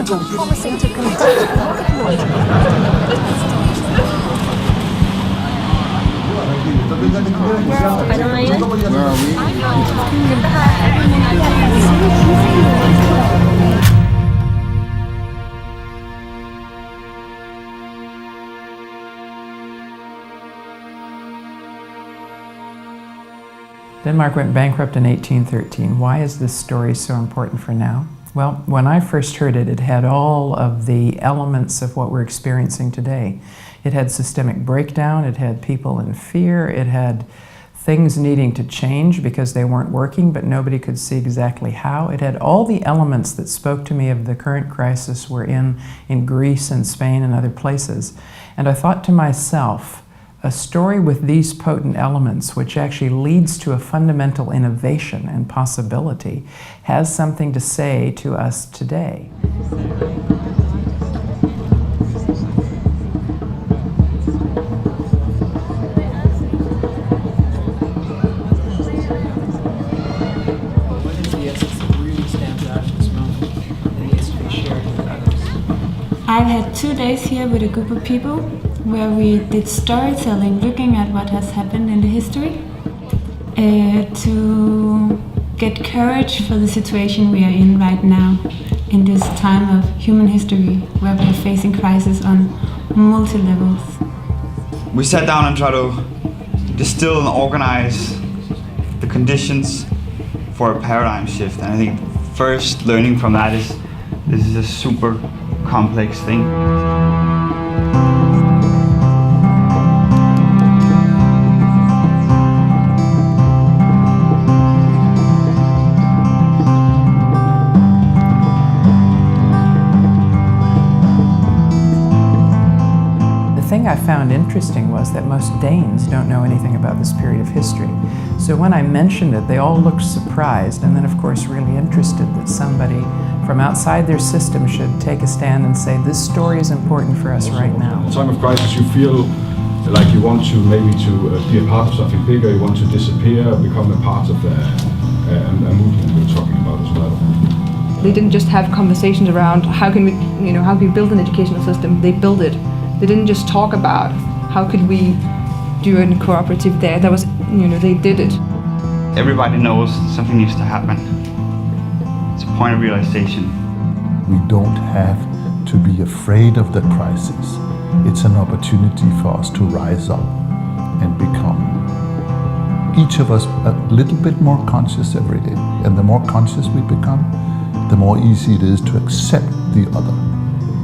individual promising to conduct market launch. Denmark went bankrupt in 1813. Why is this story so important for now? Well, when I first heard it, it had all of the elements of what we're experiencing today. It had systemic breakdown, it had people in fear, it had things needing to change because they weren't working, but nobody could see exactly how. It had all the elements that spoke to me of the current crisis we're in Greece and Spain and other places. And I thought to myself, a story with these potent elements, which actually leads to a fundamental innovation and possibility, has something to say to us today. I've had 2 days here with a group of people where we did storytelling, looking at what has happened in the history, to get courage for the situation we are in right now, in this time of human history where we're facing crisis on multi-levels. We sat down and tried to distill and organize the conditions for a paradigm shift, and I think first learning from that is this is a super complex thing. The thing I found interesting was that most Danes don't know anything about this period of history. So when I mentioned it, they all looked surprised, and then of course really interested that somebody from outside their system should take a stand and say, this story is important for us right now. In time of crisis, you feel like you want to maybe be a part of something bigger, you want to disappear, become a part of a movement we're talking about as well. They didn't just have conversations around how can we build an educational system, they built it. They didn't just talk about how could we do a cooperative there, that was, they did it. Everybody knows something needs to happen. It's a point of realization. We don't have to be afraid of the crisis. It's an opportunity for us to rise up and become, each of us, a little bit more conscious every day. And the more conscious we become, the more easy it is to accept the other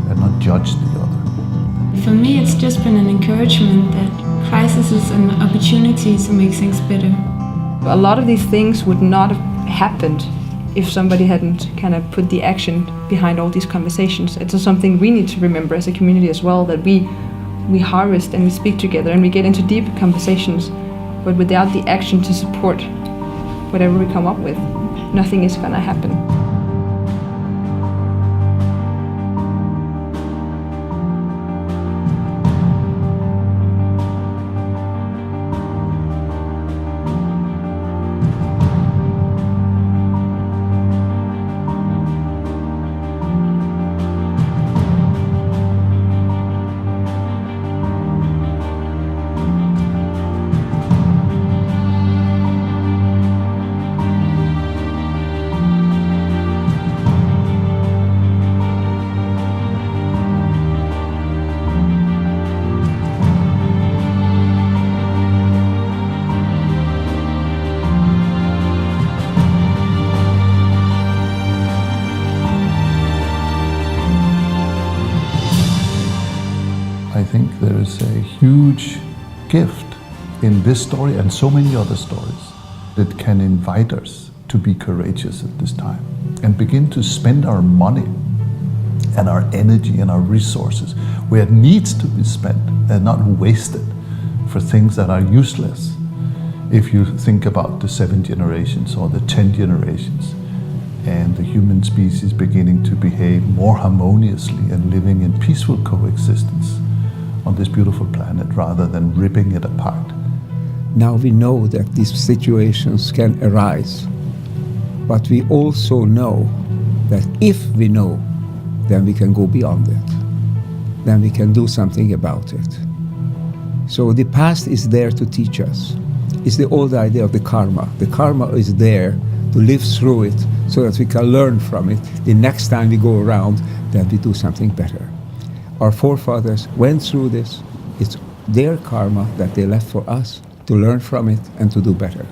and not judge the other. For me, it's just been an encouragement that crisis is an opportunity to make things better. A lot of these things would not have happened if somebody hadn't kind of put the action behind all these conversations. It's something we need to remember as a community as well, that we harvest and we speak together and we get into deep conversations, but without the action to support whatever we come up with, nothing is gonna happen. I think there is a huge gift in this story and so many other stories that can invite us to be courageous at this time and begin to spend our money and our energy and our resources where it needs to be spent and not wasted for things that are useless. If you think about the 7 generations or the 10 generations and the human species beginning to behave more harmoniously and living in peaceful coexistence on this beautiful planet rather than ripping it apart. Now we know that these situations can arise, but we also know that if we know then we can go beyond it. Then we can do something about it. So the past is there to teach us. It's the old idea of the karma. The karma is there to live through it so that we can learn from it. The next time we go around, then we do something better. Our forefathers went through this. It's their karma that they left for us to learn from it and to do better.